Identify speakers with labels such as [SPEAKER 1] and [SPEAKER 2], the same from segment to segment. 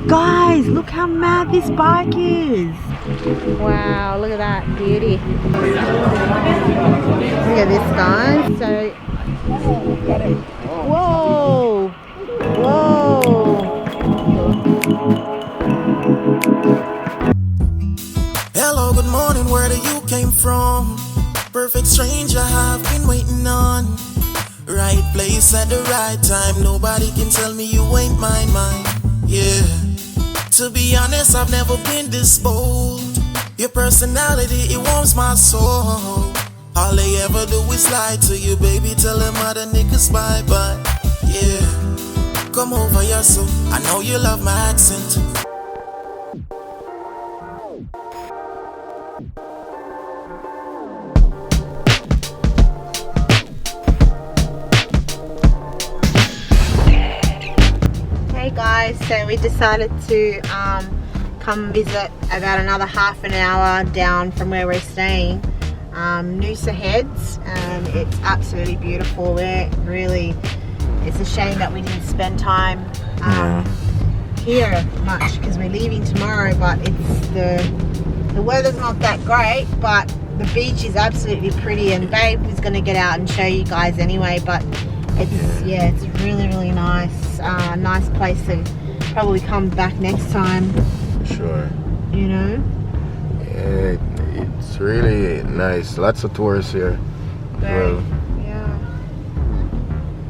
[SPEAKER 1] Guys, look how mad this bike is.
[SPEAKER 2] Wow, look at that beauty. Look at this, guys. So, whoa, whoa.
[SPEAKER 3] Hello, good morning, where do you came from? Perfect stranger I've been waiting on. Right place at the right time. Nobody can tell me you ain't mine. Yeah. To be honest, I've never been this bold. Your personality, it warms my soul. All they ever do is lie to you, baby. Tell them other niggas bye-bye. Yeah. Come over here, so I know you love my accent.
[SPEAKER 2] Hey guys, so we decided to come visit about another half an hour down from where we're staying, Noosa Heads, and it's absolutely beautiful. It's a shame that we didn't spend time here much because we're leaving tomorrow, but it's the weather's not that great, but the beach is absolutely pretty, and Babe is going to get out and show you guys anyway, but it's really nice. Nice place to probably come back next time.
[SPEAKER 4] Sure.
[SPEAKER 2] You know?
[SPEAKER 4] Yeah, it's really nice. Lots of tourists here.
[SPEAKER 2] Very, yeah.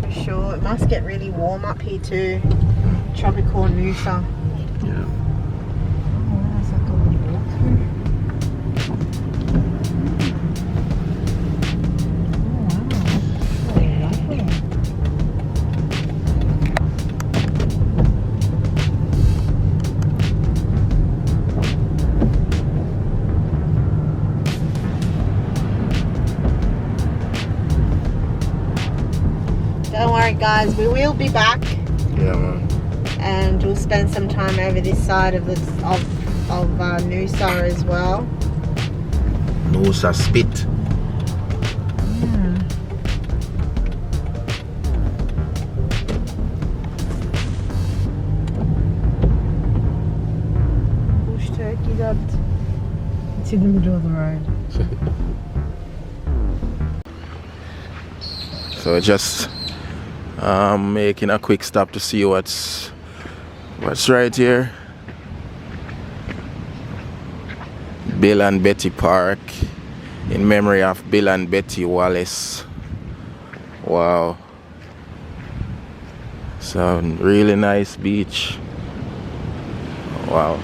[SPEAKER 2] For sure. It must get really warm up here too. Tropical Noosa.
[SPEAKER 4] Yeah.
[SPEAKER 2] Oh, that's like a little walk through. Don't worry guys, we will be back.
[SPEAKER 4] Yeah, man.
[SPEAKER 2] And we'll spend some time over this side of Noosa as well.
[SPEAKER 4] Noosa spit.
[SPEAKER 2] Yeah. Bush turkey, that it's in the middle of the road.
[SPEAKER 4] So just making a quick stop to see what's right here. Bill and Betty Park, in memory of Bill and Betty Wallace. Wow. So really nice beach. Wow.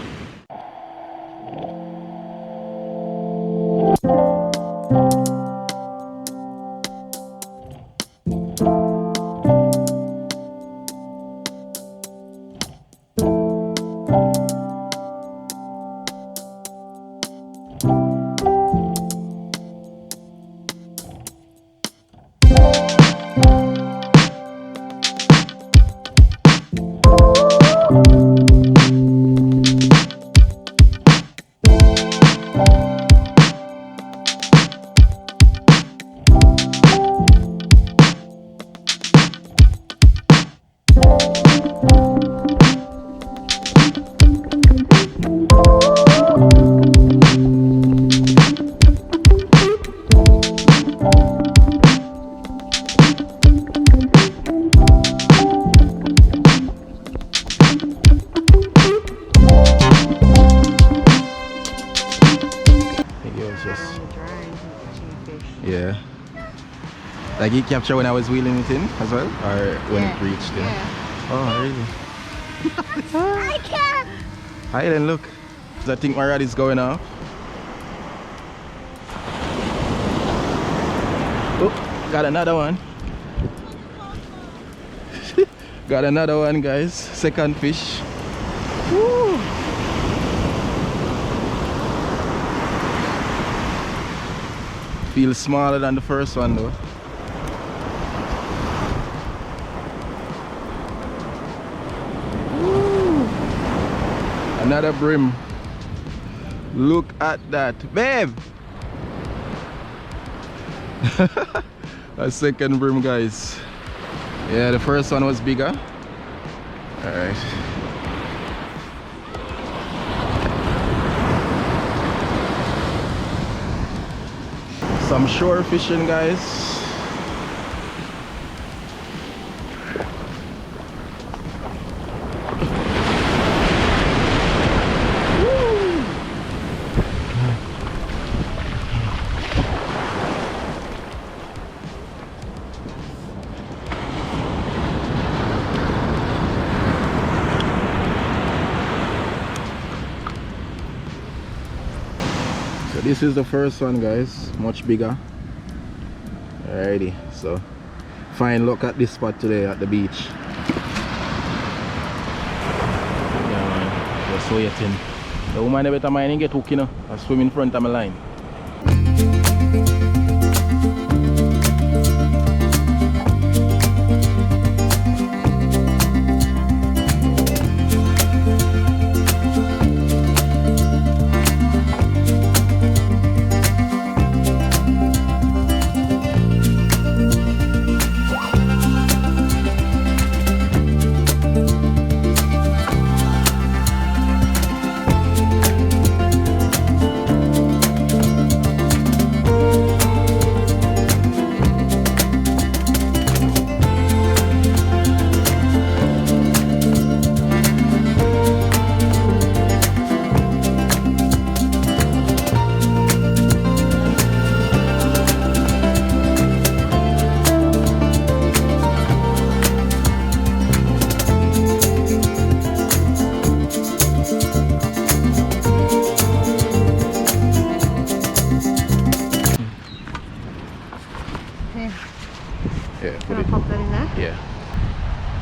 [SPEAKER 4] Yeah. Like you capture when I was wheeling it in as well? Or when it reached in? Yeah. Oh, really?
[SPEAKER 2] I can't!
[SPEAKER 4] Hi then, look. I think my rod is going off. Oh, got another one. Got another one, guys. Second fish. Woo. Feels smaller than the first one though. Woo. Another brim. Look at that, babe. A second brim, guys. Yeah, the first one was bigger. All right. some shore fishing, guys. So this is the first one, guys, much bigger. Alrighty, so fine look at this spot today at the beach. Yeah, man, just waiting. The woman I better mind get hooked, you know. I swim in front of my line.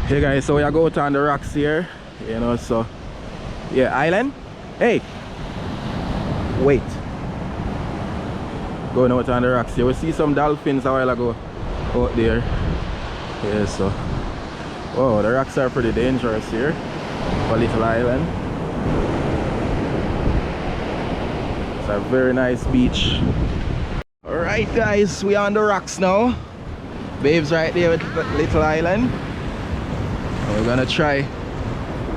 [SPEAKER 4] Hey guys, so we are going on the rocks here, you know, so yeah, island. Hey, wait, going out on the rocks here. We see some dolphins a while ago out there. Yeah, so oh, the rocks are pretty dangerous here for Little Island. It's a very nice beach. All right guys, we are on the rocks now. Babe's right there with Little Island. We're gonna try.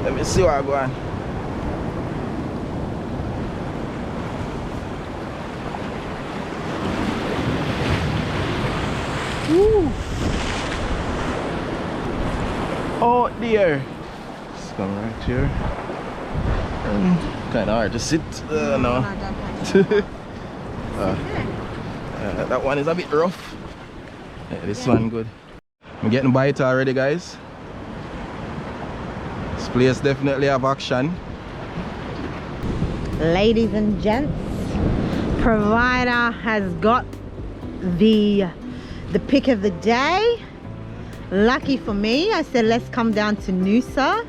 [SPEAKER 4] Let me see what I go on. Woo. Oh dear. Just come right here. Kind of hard to sit. No. That one is a bit rough. Yeah, this one good. I'm getting bite already, guys. This place definitely have action.
[SPEAKER 2] Ladies and gents, provider has got the pick of the day. Lucky for me, I said let's come down to Noosa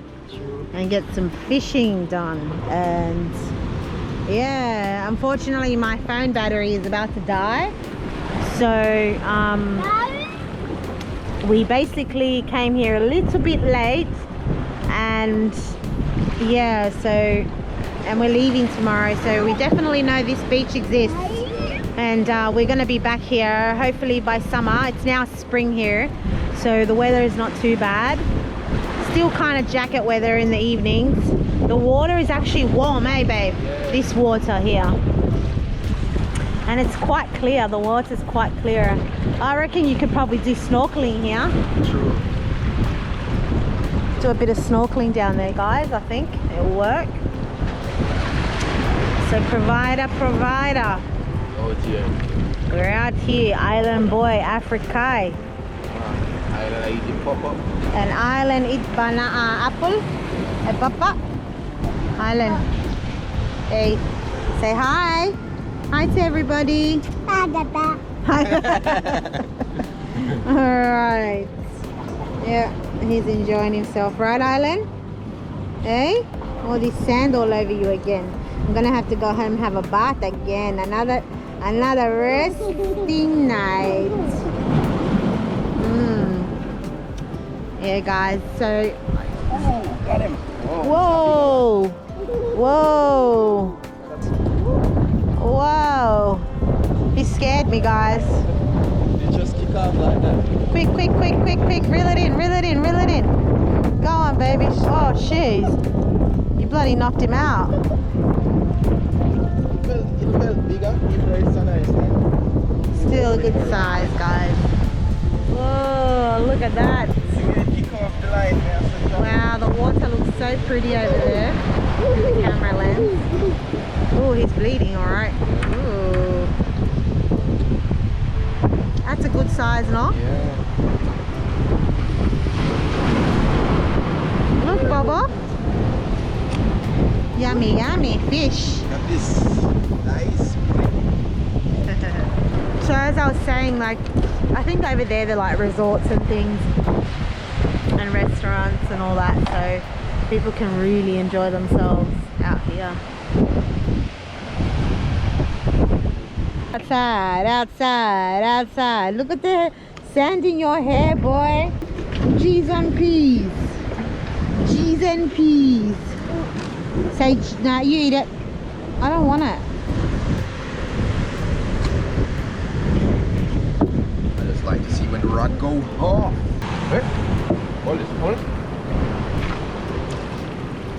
[SPEAKER 2] and get some fishing done. And yeah, unfortunately my phone battery is about to die, so we basically came here a little bit late. And yeah, so, and we're leaving tomorrow, so we definitely know this beach exists, and we're going to be back here hopefully by summer. It's now spring here, so the weather is not too bad. Still kind of jacket weather in the evenings. The water is actually warm, eh babe? This water here, and it's quite clear. The water's quite clear. I reckon you could probably do snorkeling here.
[SPEAKER 4] True.
[SPEAKER 2] Do a bit of snorkeling down there, guys. I think it'll work. So provider.
[SPEAKER 4] Out here.
[SPEAKER 2] We're out here, island boy, Africa.
[SPEAKER 4] Island I eat pop-up.
[SPEAKER 2] An island eat banana apple. A papa. Island. Hey, say hi. Hi to everybody. Hi. All right. Yeah, he's enjoying himself, right, Island? Hey, all this sand all over you again. I'm gonna have to go home and have a bath again. Another resting night. Yeah, guys. So,
[SPEAKER 4] Got him.
[SPEAKER 2] whoa. He scared me, guys.
[SPEAKER 4] They just kick off like that.
[SPEAKER 2] Quick. Reel it in. Go on, baby. Oh, jeez. You bloody knocked him out.
[SPEAKER 4] It felt bigger. It's nice, man.
[SPEAKER 2] still a good size, guys. Whoa, look at that. Wow, the water looks so pretty over there with the camera lens. Oh, he's bleeding, alright. Ooh. That's a good size, no?
[SPEAKER 4] Yeah.
[SPEAKER 2] Look, Bubba. Yummy, yummy fish.
[SPEAKER 4] Got this nice.
[SPEAKER 2] So as I was saying, like, I think over there they're like resorts and things and restaurants and all that, so people can really enjoy themselves out here. Outside, outside, outside. Look at the sand in your hair, boy. G's and peas. G's and peas. Say, nah, you eat it. I don't want it.
[SPEAKER 4] I just like to see when the rod go off. Hey, hold it, hold it.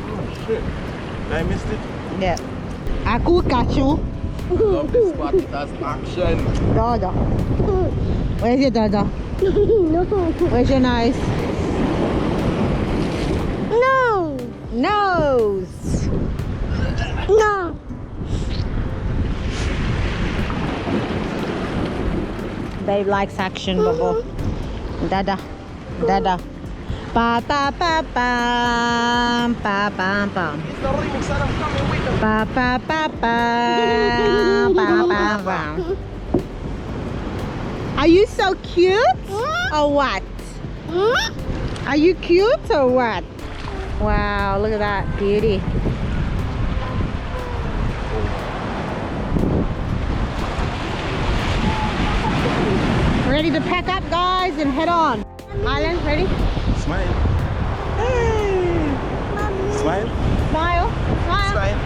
[SPEAKER 4] Oh shit, I missed it.
[SPEAKER 2] Yeah. Aku kachu.
[SPEAKER 4] I love this spot, it has action.
[SPEAKER 2] Dada. Where's your dada?
[SPEAKER 5] No.
[SPEAKER 2] Where's your nose?
[SPEAKER 5] No.
[SPEAKER 2] Nose.
[SPEAKER 5] No.
[SPEAKER 2] Babe likes action, Bubba. Dada. Dada. Pa pa pa pam pa pam pam. Pa pa pa pam pa pam pam. Are you so cute or what? Are you cute or what? Wow, look at that beauty. Ready to pack up, guys, and head on. Island, ready?
[SPEAKER 4] Smile. Hey. Smile.
[SPEAKER 2] Smile. Smile.
[SPEAKER 4] Smile.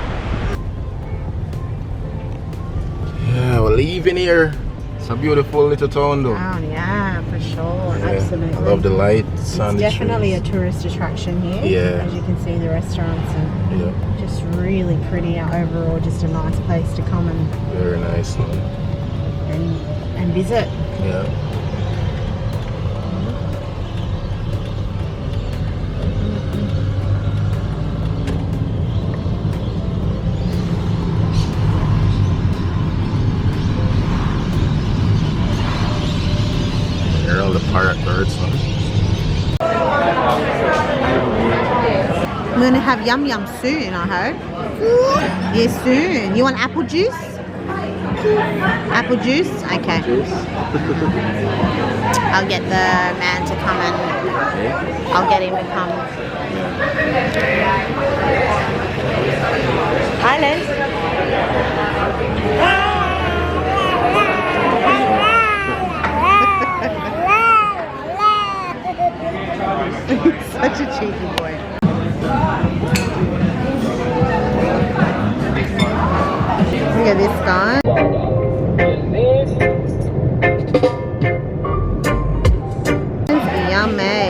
[SPEAKER 4] Yeah, we're leaving here. It's a beautiful little town though.
[SPEAKER 2] Oh yeah, for sure.
[SPEAKER 4] Yeah,
[SPEAKER 2] Absolutely.
[SPEAKER 4] I love the lights and
[SPEAKER 2] It's
[SPEAKER 4] the
[SPEAKER 2] definitely
[SPEAKER 4] trees.
[SPEAKER 2] a tourist attraction here.
[SPEAKER 4] Yeah.
[SPEAKER 2] As you can see, the restaurants and
[SPEAKER 4] Yeah,
[SPEAKER 2] just really pretty. Overall, just a nice place to come
[SPEAKER 4] very nice. Man.
[SPEAKER 2] and visit.
[SPEAKER 4] Yeah. Hear all the parrot birds. Man.
[SPEAKER 2] I'm gonna have yum yum soon, I hope. Yeah, soon. You want apple juice? Apple juice? Okay. I'll get the man to come and I'll get him to come. Island. Such a cheeky boy. Look at this guy. Yummy.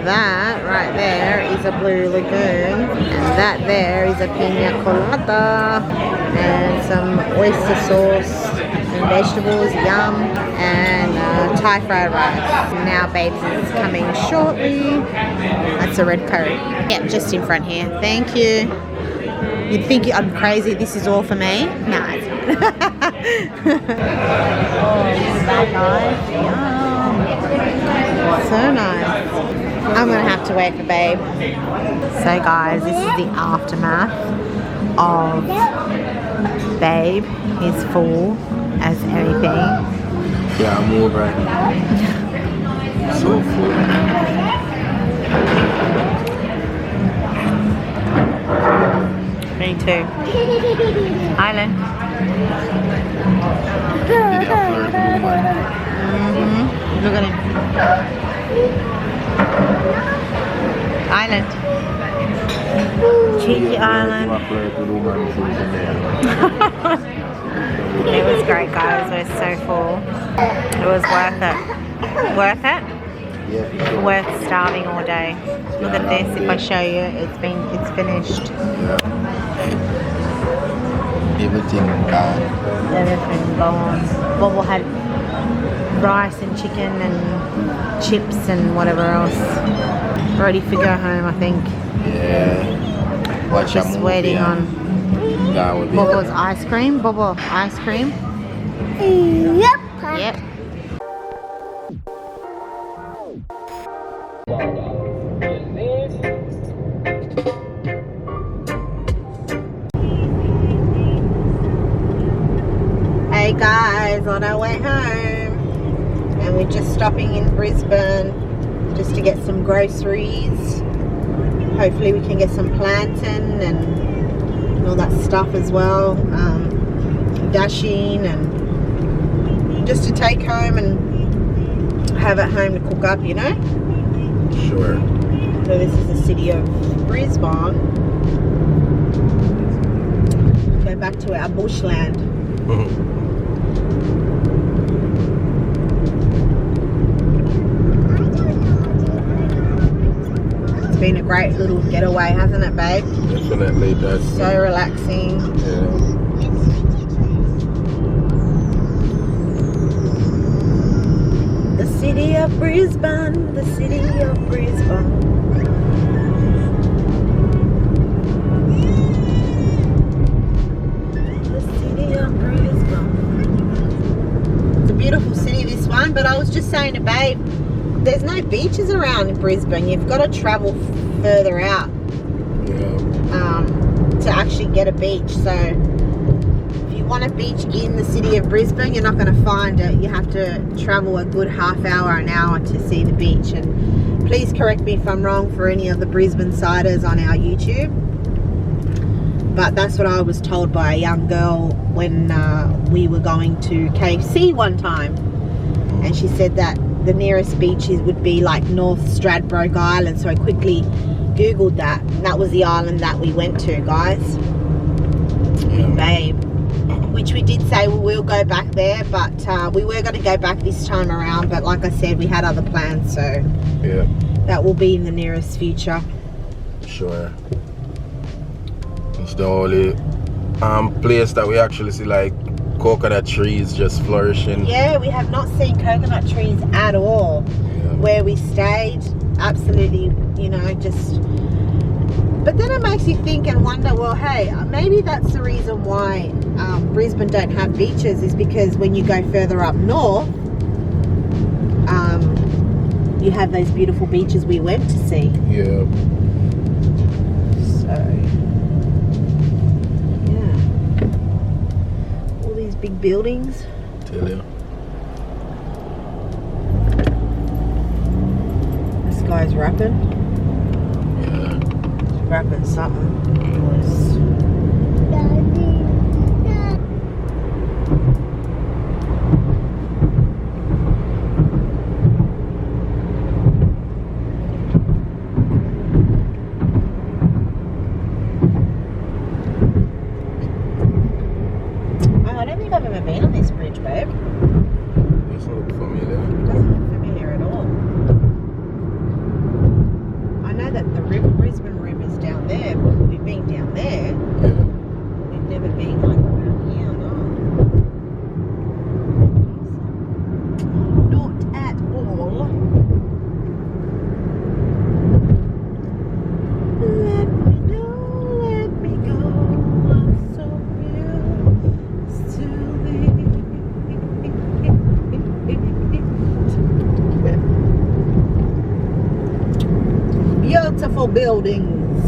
[SPEAKER 2] That right there is a blue lagoon. And that there is a pina colada. And some oyster sauce and vegetables, yum. And Thai fried rice. Now babes is coming shortly. That's a red curry. Yep, just in front here. Thank you. You'd think I'm crazy, this is all for me? No, it's not. Oh, that guys. Yum. So nice. I'm gonna have to wait for babe. So guys, this is the aftermath of babe. He's full as anything.
[SPEAKER 4] Yeah, I'm over right now. So full.
[SPEAKER 2] Me too. Island. Look at him. Island. Cheeky Island. It was great, guys. It was so full. It was worth it. Worth it?
[SPEAKER 4] Yeah.
[SPEAKER 2] Worth starving all day. Look at this. If I show you, it's finished.
[SPEAKER 4] Even everything gone.
[SPEAKER 2] Everything gone. Bobble had rice and chicken and chips and whatever else. Ready for go home, I think.
[SPEAKER 4] Yeah. Watch a
[SPEAKER 2] Just
[SPEAKER 4] movie
[SPEAKER 2] waiting on
[SPEAKER 4] that would be
[SPEAKER 2] Bobo's ice cream. Bobo, ice cream.
[SPEAKER 5] Yep.
[SPEAKER 2] Yep. Hey guys, on our way home, and we're just stopping in Brisbane just to get some groceries. Hopefully we can get some plantain and all that stuff as well, dashing, and just to take home and have at home to cook up, you know.
[SPEAKER 4] Sure.
[SPEAKER 2] So this is the city of Brisbane. Go back to our bushland. It's been a great little getaway, hasn't it, babe?
[SPEAKER 4] Definitely does.
[SPEAKER 2] So relaxing.
[SPEAKER 4] Yeah.
[SPEAKER 2] The city of Brisbane, the city of Brisbane. The city of Brisbane. It's a beautiful city, this one, but I was just saying to babe, there's no beaches around in Brisbane. You've got to travel further out to actually get a beach. So if you want a beach in the city of Brisbane, you're not going to find it. You have to travel a good half hour, an hour to see the beach. And please correct me if I'm wrong for any of the Brisbane siders on our YouTube, but that's what I was told by a young girl when we were going to KFC one time, and she said that the nearest beaches would be like North Stradbroke Island. So I quickly googled that, and that was the island that we went to, guys. Babe, which we did say we will go back there, but we were going to go back this time around, but like I said, we had other plans, so
[SPEAKER 4] Yeah.
[SPEAKER 2] that will be in the nearest future.
[SPEAKER 4] Sure. It's the only place that we actually see like coconut trees just flourishing.
[SPEAKER 2] Yeah, we have not seen coconut trees at all. Where we stayed, absolutely, you know, just. But then it makes you think and wonder, well, hey, maybe that's the reason why Brisbane don't have beaches, is because when you go further up north, you have those beautiful beaches we went to see.
[SPEAKER 4] Yeah.
[SPEAKER 2] So, yeah. All these big buildings.
[SPEAKER 4] Tell you.
[SPEAKER 2] This guy's rapping.
[SPEAKER 4] Yeah.
[SPEAKER 2] He's rapping something. I don't think I've ever been on this bridge, babe.
[SPEAKER 4] Doesn't look familiar.
[SPEAKER 2] Doesn't look familiar at all. I know that the Brisbane River's down there, but we've been down there.
[SPEAKER 4] Yeah.
[SPEAKER 2] We've never been like around here, no. Not at all. Let me go, I'm so used to it. Beautiful buildings.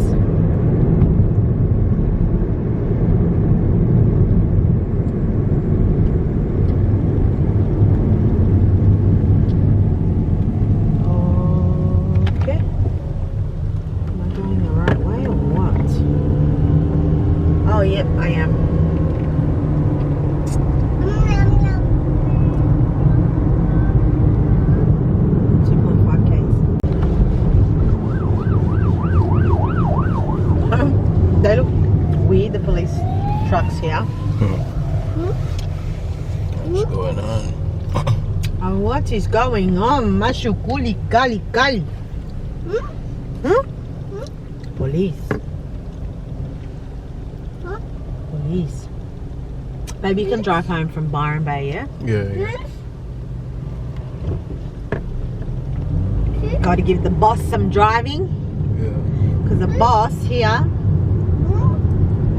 [SPEAKER 2] Okay. Am I going the right way or what? Oh, yep, I am. 2.5 Ks. They look weird, the police trucks here.
[SPEAKER 4] What's going on?
[SPEAKER 2] What is going on? Mashu kuli kali kali. Police. Police. Baby, you can drive home from Byron Bay, yeah?
[SPEAKER 4] Yeah.
[SPEAKER 2] Got to give the boss some driving.
[SPEAKER 4] Yeah.
[SPEAKER 2] Because the boss here,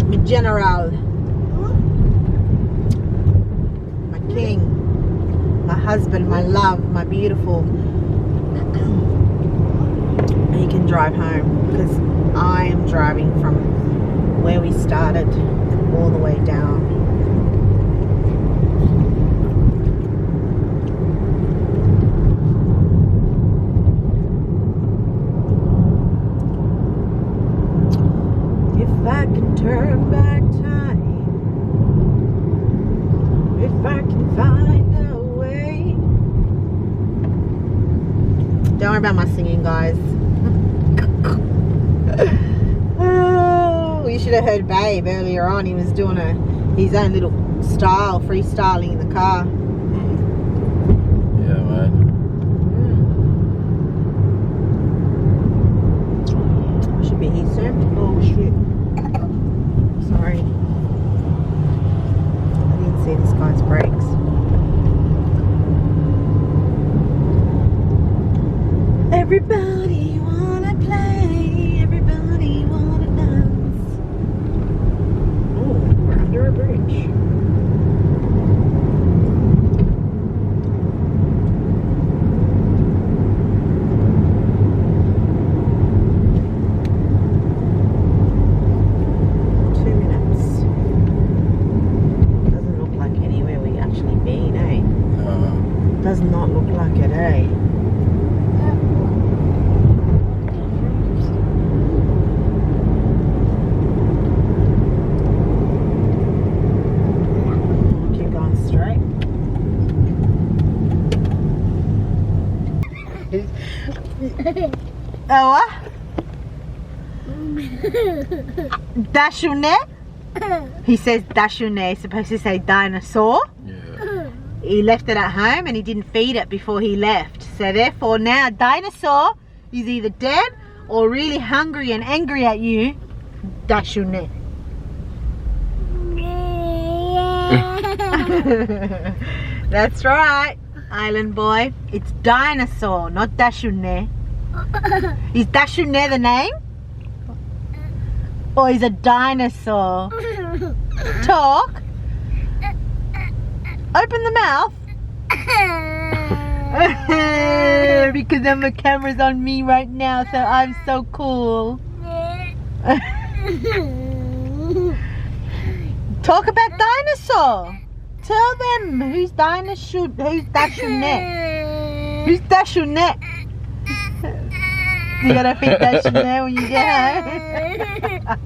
[SPEAKER 2] my general, my king, my husband, my love, my beautiful, he can drive home because I am driving from where we started all the way down. If I can turn back time, if I can find a way. Don't worry about my singing, guys. Oh, you should have heard Babe earlier on. He was doing his own little style, freestyling in the car.
[SPEAKER 4] Yeah, man.
[SPEAKER 2] Should be here soon. Oh shit. Sorry. I didn't see this guy's brakes. Everybody wanna play, everybody wanna dance. Oh, we're under a bridge. Does not look like it, eh? Keep going straight. Oh, what? Dashune? He says Dashune. He's supposed to say dinosaur.
[SPEAKER 4] Yeah.
[SPEAKER 2] He left it at home and he didn't feed it before he left. So therefore now dinosaur is either dead or really hungry and angry at you. Dashune. That's right, island boy. It's dinosaur, not Dashune. Is Dashune the name? Or is it dinosaur? Talk. Open the mouth. Because then the camera's on me right now, so I'm so cool. Talk about dinosaur. Tell them who's dinosaur. Who's Dashune? Who's Dashune? You gotta feed Dashune when you get home.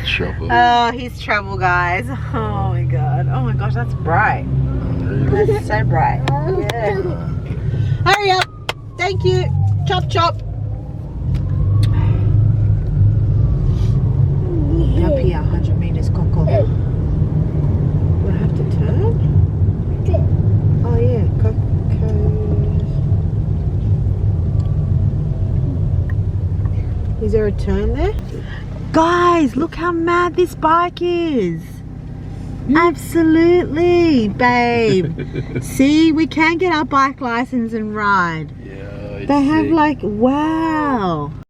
[SPEAKER 4] Trouble.
[SPEAKER 2] Oh, he's trouble, guys. Oh my god. Oh my gosh, that's bright. That's so bright. Yeah. Hurry up. Thank you. Chop chop. Up here, 100 meters, Coco. Do I have to turn? Oh yeah, Coco. Is there a turn there?
[SPEAKER 1] Guys, look how mad this bike is. Absolutely, babe. See, we can get our bike license and ride.
[SPEAKER 4] Yeah.
[SPEAKER 1] They have like, wow.